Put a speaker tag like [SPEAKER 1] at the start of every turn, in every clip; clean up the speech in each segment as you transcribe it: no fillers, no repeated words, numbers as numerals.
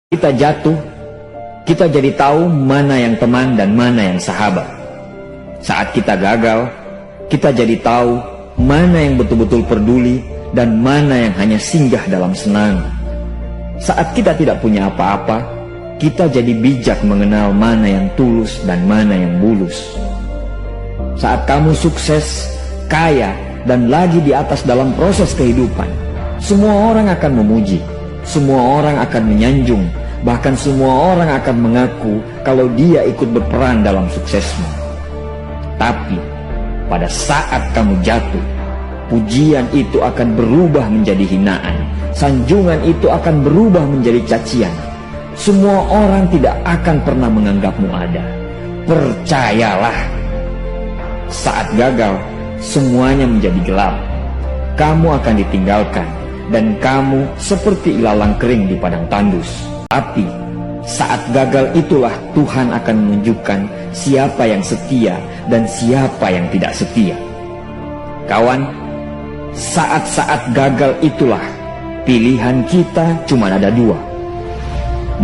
[SPEAKER 1] Kita jatuh, kita jadi tahu mana yang teman dan mana yang sahabat. Saat kita gagal, kita jadi tahu mana yang betul-betul peduli dan mana yang hanya singgah dalam senang. Saat kita tidak punya apa-apa, kita jadi bijak mengenal mana yang tulus dan mana yang bulus. Saat kamu sukses, kaya, dan lagi di atas dalam proses kehidupan, semua orang akan memuji, semua orang akan menyanjung, bahkan semua orang akan mengaku kalau dia ikut berperan dalam suksesmu. Tapi pada saat kamu jatuh, pujian itu akan berubah menjadi hinaan, sanjungan itu akan berubah menjadi cacian. Semua orang tidak akan pernah menganggapmu ada. Percayalah, saat gagal, semuanya menjadi gelap. Kamu akan ditinggalkan, dan kamu seperti ilalang kering di padang tandus. Tapi saat gagal itulah Tuhan akan menunjukkan siapa yang setia dan siapa yang tidak setia. Kawan, saat-saat gagal itulah pilihan kita cuma ada dua: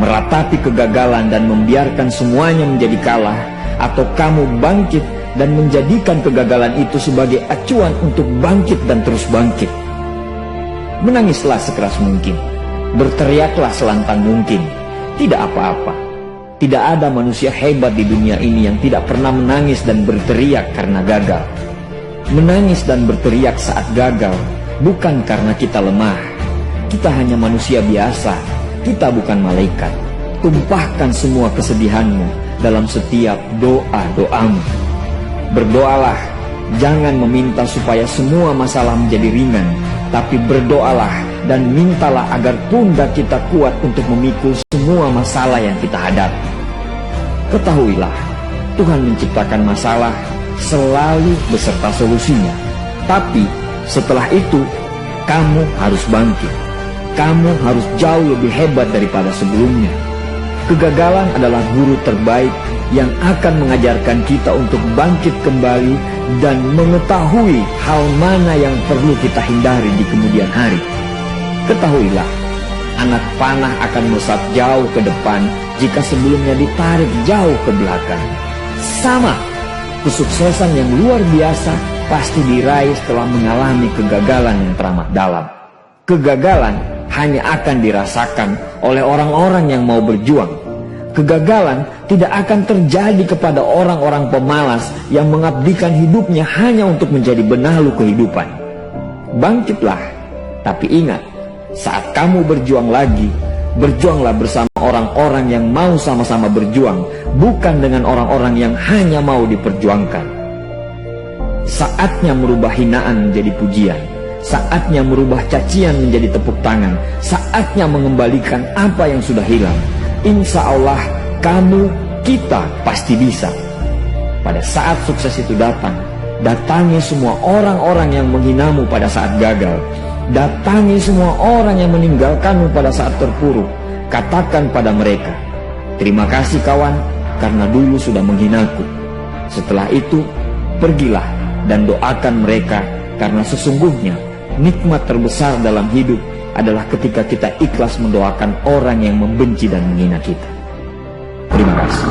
[SPEAKER 1] meratapi kegagalan dan membiarkan semuanya menjadi kalah, atau kamu bangkit dan menjadikan kegagalan itu sebagai acuan untuk bangkit dan terus bangkit. Menangislah sekeras mungkin, berteriaklah selantang mungkin. Tidak apa-apa. Tidak ada manusia hebat di dunia ini yang tidak pernah menangis dan berteriak karena gagal. Menangis dan berteriak saat gagal bukan karena kita lemah. Kita hanya manusia biasa. Kita bukan malaikat. Tumpahkan semua kesedihanmu dalam setiap doa-doamu. Berdoalah, jangan meminta supaya semua masalah menjadi ringan, tapi berdoalah dan mintalah agar pundak kita kuat untuk memikul semua masalah yang kita hadapi. Ketahuilah, Tuhan menciptakan masalah selalu beserta solusinya. Tapi setelah itu, kamu harus bangkit. Kamu harus jauh lebih hebat daripada sebelumnya. Kegagalan adalah guru terbaik yang akan mengajarkan kita untuk bangkit kembali dan mengetahui hal mana yang perlu kita hindari di kemudian hari. Ketahuilah, anak panah akan melesat jauh ke depan jika sebelumnya ditarik jauh ke belakang. Sama, kesuksesan yang luar biasa pasti diraih setelah mengalami kegagalan yang teramat dalam. Kegagalan hanya akan dirasakan oleh orang-orang yang mau berjuang. Kegagalan tidak akan terjadi kepada orang-orang pemalas yang mengabdikan hidupnya hanya untuk menjadi benalu kehidupan. Bangkitlah, tapi ingat, saat kamu berjuang lagi, berjuanglah bersama orang-orang yang mau sama-sama berjuang, bukan dengan orang-orang yang hanya mau diperjuangkan. Saatnya merubah hinaan menjadi pujian. Saatnya merubah cacian menjadi tepuk tangan. Saatnya mengembalikan apa yang sudah hilang. Insya Allah kamu, kita pasti bisa. Pada saat sukses itu datang, datangi semua orang-orang yang menghinamu pada saat gagal. Datangi semua orang yang meninggalkanmu pada saat terpuruk. Katakan pada mereka, terima kasih kawan, karena dulu sudah menghinaku. Setelah itu, pergilah dan doakan mereka, karena sesungguhnya nikmat terbesar dalam hidup adalah ketika kita ikhlas mendoakan orang yang membenci dan menghina kita. Terima kasih.